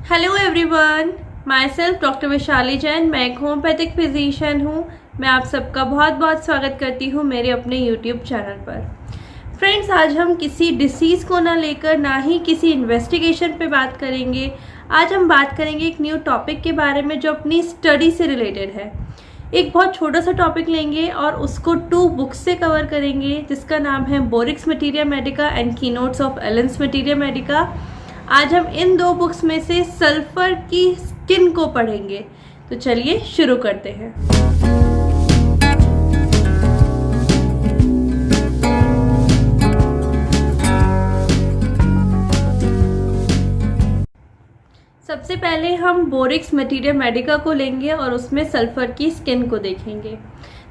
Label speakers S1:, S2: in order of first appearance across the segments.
S1: Hello everyone, my self doctor Vaishali Jain. मैं एक homeopathic physician हूँ। मैं आप सबका बहुत बहुत स्वागत करती हूँ मेरे अपने यूट्यूब चैनल पर। फ्रेंड्स, आज हम किसी डिसीज़ को ना लेकर ना ही किसी इन्वेस्टिगेशन पे बात करेंगे। आज हम बात करेंगे एक न्यू टॉपिक के बारे में जो अपनी स्टडी से रिलेटेड है। एक बहुत छोटा सा टॉपिक लेंगे और उसको 2 बुक्स से कवर करेंगे, जिसका नाम है Boericke's materia medica and keynotes of Allen's materia medica. आज हम इन 2 बुक्स में से सल्फर की स्किन को पढ़ेंगे। तो चलिए शुरू करते हैं। सबसे पहले हम बोरिक्स मटीरिया मेडिका को लेंगे और उसमें सल्फर की स्किन को देखेंगे।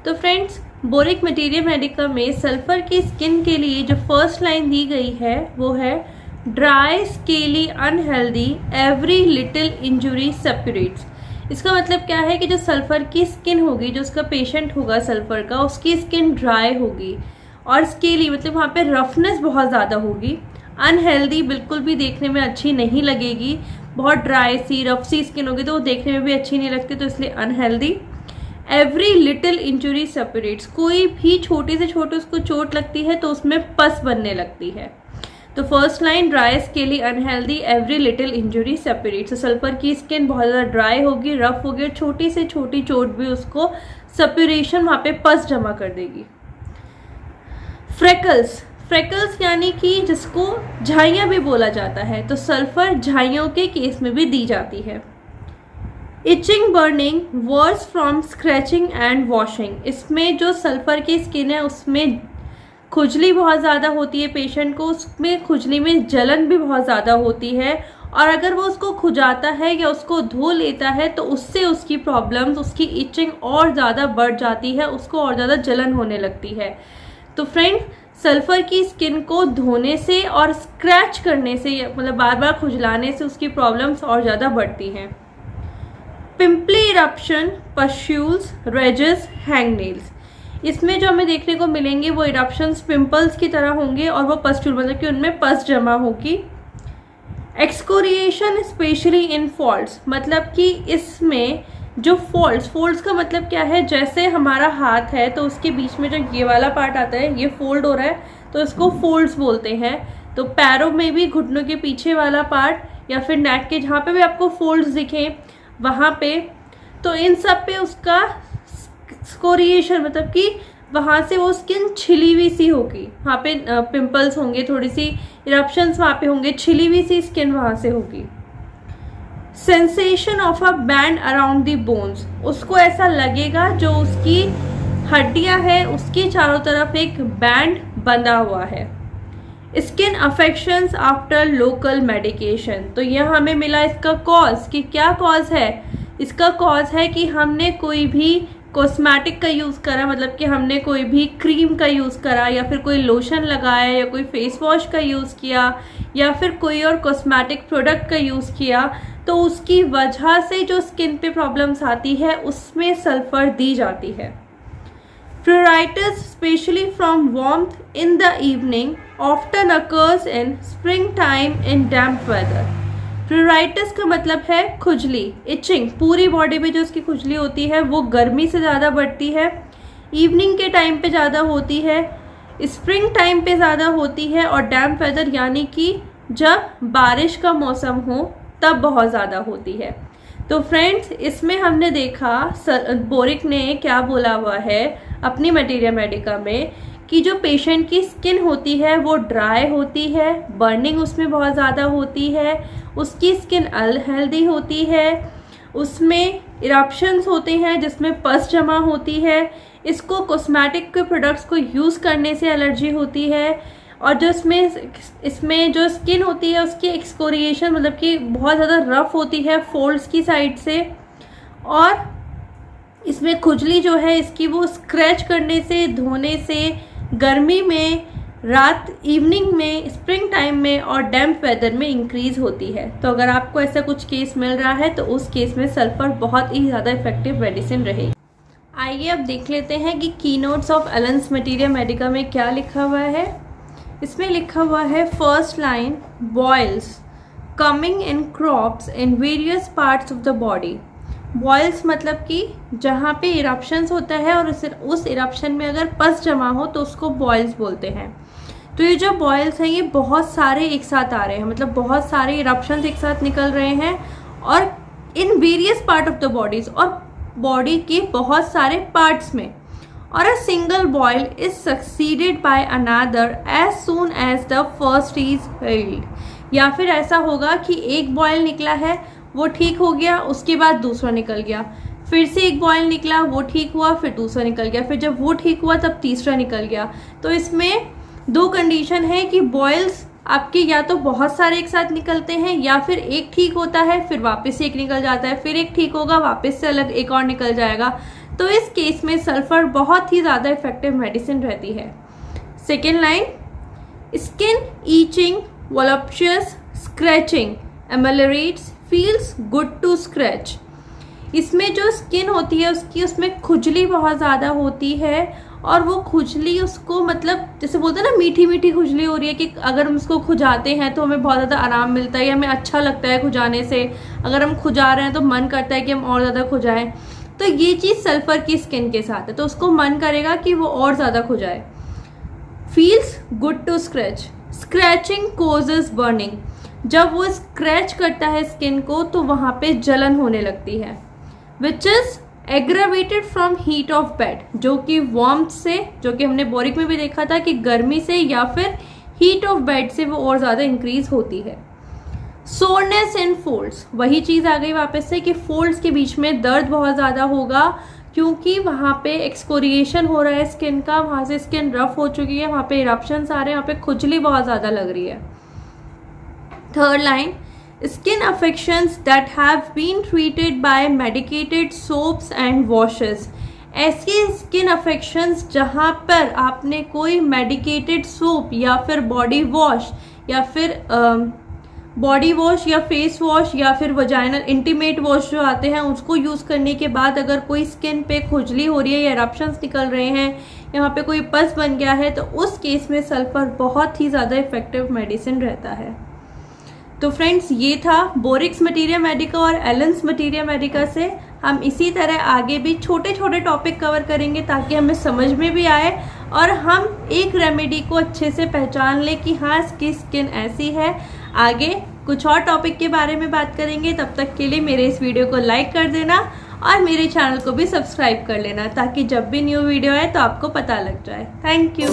S1: तो फ्रेंड्स, बोरिक मटीरिया मेडिका में सल्फर की स्किन के लिए जो फर्स्ट लाइन दी गई है वो है dry scaly unhealthy every little injury separates. इसका मतलब क्या है कि जो सल्फर की स्किन होगी, जो उसका पेशेंट होगा सल्फर का, उसकी स्किन ड्राई होगी और स्केली मतलब वहाँ पे रफनेस बहुत ज़्यादा होगी। अनहेल्दी बिल्कुल भी देखने में अच्छी नहीं लगेगी, बहुत ड्राई सी रफ सी स्किन होगी तो वो देखने में भी अच्छी नहीं लगती, तो इसलिए unhealthy. Every little injury separates, कोई भी छोटी से छोटी उसको चोट लगती है तो उसमें पस बनने लगती है। तो first line dry scaly unhealthy every little injury separates. Sulphur की स्किन बहुत ज़्यादा ड्राई होगी, रफ होगी, छोटी से छोटी चोट भी उसको सेपरेशन वहाँ पे पस जमा कर देगी। फ्रेकल्स यानी कि जिसको झाइयाँ भी बोला जाता है, तो सल्फर झाइयों के केस में भी दी जाती है। Itching burning worse from scratching and washing, इसमें जो सल्फर की स्किन है उसमें खुजली बहुत ज़्यादा होती है पेशेंट को, उसमें खुजली में जलन भी बहुत ज़्यादा होती है और अगर वो उसको खुजाता है या उसको धो लेता है तो उससे उसकी प्रॉब्लम्स, उसकी इचिंग और ज़्यादा बढ़ जाती है, उसको और ज़्यादा जलन होने लगती है। तो फ्रेंड, सल्फर की स्किन को धोने से और स्क्रैच करने से मतलब बार बार खुजलाने से उसकी प्रॉब्लम्स और ज़्यादा बढ़ती हैं। पिंपली इरप्शन, पस्ट्यूल्स, रेजेस, हैंगनेल्स, इसमें जो हमें देखने को मिलेंगे वो इरप्शंस पिंपल्स की तरह होंगे और वो पस्ट्यूल मतलब कि उनमें पस जमा होगी। एक्सकोरिएशन स्पेशली इन फॉल्ड्स, मतलब कि इसमें जो फोल्ड्स का मतलब क्या है, जैसे हमारा हाथ है तो उसके बीच में जो ये वाला पार्ट आता है, ये फोल्ड हो रहा है तो इसको फोल्ड्स बोलते हैं। तो पैरों में भी घुटनों के पीछे वाला पार्ट या फिर नेक के जहाँ पे भी आपको फोल्ड्स दिखें वहाँ पे, तो इन सब पे उसका स्कोरिएशन मतलब कि वहाँ से वो स्किन छिली हुई सी होगी, वहाँ पे पिंपल्स होंगे, थोड़ी सी इरप्शंस वहाँ पे होंगे, छिली हुई सी स्किन वहाँ से होगी। Sensation of a band around the bones, उसको ऐसा लगेगा जो उसकी हड्डियाँ है उसके चारों तरफ एक बैंड बंधा हुआ है। Skin affections after local medication, तो यह हमें मिला इसका कॉज कि क्या कॉज है। इसका कॉज है कि हमने कोई भी कॉस्मेटिक का यूज़ करा, मतलब कि हमने कोई भी क्रीम का यूज़ करा या फिर कोई लोशन लगाया या कोई फेस वॉश का यूज़ किया या फिर कोई और कॉस्मेटिक प्रोडक्ट का यूज़ किया, तो उसकी वजह से जो स्किन पे प्रॉब्लम्स आती है उसमें सल्फर दी जाती है। Pruritus specially from warmth in the evening often occurs in spring time in damp weather. Pruritus का मतलब है खुजली, इचिंग, पूरी बॉडी पे जो उसकी खुजली होती है वो गर्मी से ज़्यादा बढ़ती है, इवनिंग के टाइम पे ज़्यादा होती है, स्प्रिंग टाइम पे ज़्यादा होती है और डैम्प वेदर यानी कि जब बारिश का मौसम हो तब बहुत ज़्यादा होती है। तो फ्रेंड्स, इसमें हमने देखा बोरिक ने क्या बोला हुआ है अपनी मटीरिया मेडिका में कि जो पेशेंट की स्किन होती है वो ड्राई होती है, बर्निंग उसमें बहुत ज़्यादा होती है, उसकी स्किन अनहेल्दी होती है, उसमें इरप्शंस होते हैं जिसमें पस जमा होती है, इसको कॉस्मेटिक के प्रोडक्ट्स को यूज़ करने से एलर्जी होती है और जो इसमें जो स्किन होती है उसकी एक्सकोरिएशन मतलब कि बहुत ज़्यादा रफ होती है फोल्ड्स की साइड से, और इसमें खुजली जो है इसकी वो स्क्रैच करने से, धोने से, गर्मी में, रात इवनिंग में, स्प्रिंग टाइम में और डैम्प वेदर में इंक्रीज़ होती है। तो अगर आपको ऐसा कुछ केस मिल रहा है तो उस केस में सल्फर बहुत ही ज़्यादा इफेक्टिव मेडिसिन रहेगी। आइए अब देख लेते हैं कि keynotes of Allen's materia medica में क्या लिखा हुआ है। इसमें लिखा हुआ है first line boils coming in crops in various parts of the body. Boils मतलब कि जहाँ पे इरप्शंस होता है और उस इरप्शन में अगर पस जमा हो तो उसको बॉयल्स बोलते हैं। तो ये जो बॉयल्स हैं ये बहुत सारे एक साथ आ रहे हैं, मतलब बहुत सारे इरप्शंस एक साथ निकल रहे हैं और in various part of the bodies, और बॉडी के बहुत सारे पार्ट्स में। और a single boil is succeeded by another as soon as the first is healed. या फिर ऐसा होगा कि एक बॉयल निकला है वो ठीक हो गया, उसके बाद दूसरा निकल गया, फिर से एक बॉयल निकला वो ठीक हुआ, फिर दूसरा निकल गया, फिर जब वो ठीक हुआ तब तीसरा निकल गया। तो इसमें दो कंडीशन है कि बॉयल्स आपके या तो बहुत सारे एक साथ निकलते हैं या फिर एक ठीक होता है फिर वापस से एक निकल जाता है, फिर एक ठीक होगा वापस से अलग एक और निकल जाएगा। तो इस केस में सल्फर बहुत ही ज़्यादा इफेक्टिव मेडिसिन रहती है। Second line, skin itching, voluptuous, scratching, ameliorates, feels good to scratch. इसमें जो स्किन होती है उसमें खुजली बहुत ज़्यादा होती है और वो खुजली उसको मतलब जैसे बोलते हैं ना मीठी मीठी खुजली हो रही है कि अगर हम उसको खुजाते हैं तो हमें बहुत ज़्यादा आराम मिलता है या हमें अच्छा लगता है खुजाने से। अगर हम खुजा रहे हैं तो मन करता है कि हम और ज़्यादा खुजाएं। तो ये चीज़ सल्फर की स्किन के साथ है तो उसको मन करेगा कि वो और ज़्यादा खुजाए। Feels good to scratch, scratching causes burning. जब वो स्क्रैच करता है स्किन को तो वहाँ पे जलन होने लगती है। Which is aggravated from heat of bed, जो कि वार्मथ से, जो कि हमने बोरिक में भी देखा था कि गर्मी से या फिर हीट ऑफ बेड से वो और ज़्यादा इंक्रीज होती है। सोरनेस इन फोल्ड्स, वही चीज़ आ गई वापस से कि फोल्ड्स के बीच में दर्द बहुत ज़्यादा होगा क्योंकि वहाँ पे एक्सकोरिएशन हो रहा है स्किन का, वहाँ से स्किन रफ हो चुकी है, वहाँ पे इरप्शंस आ रहे हैं, वहाँ पे खुजली बहुत ज़्यादा लग रही है। Third line, skin affections that have been treated by medicated soaps and washes। ऐसे स्किन अफेक्शंस जहाँ पर आपने कोई मेडिकेटेड सोप या फिर बॉडी वॉश या फेस वॉश या फिर वजाइनल इंटीमेट वॉश जो आते हैं उसको यूज़ करने के बाद अगर कोई स्किन पे खुजली हो रही है या इरप्शंस निकल रहे हैं, यहाँ पे कोई पस बन गया है, तो उस केस में सल्फर बहुत ही ज़्यादा इफेक्टिव मेडिसिन रहता है। तो फ्रेंड्स ये था बोरिक्स मटीरिया मेडिका और एलेंस मटीरिया मेडिका से। हम इसी तरह आगे भी छोटे छोटे टॉपिक कवर करेंगे ताकि हमें समझ में भी आए और हम एक रेमेडी को अच्छे से पहचान लें कि हाँ इसकी स्किन ऐसी है। आगे कुछ और टॉपिक के बारे में बात करेंगे, तब तक के लिए मेरे इस वीडियो को लाइक कर देना और मेरे चैनल को भी सब्सक्राइब कर लेना ताकि जब भी न्यू वीडियो आए तो आपको पता लग जाए। Thank you.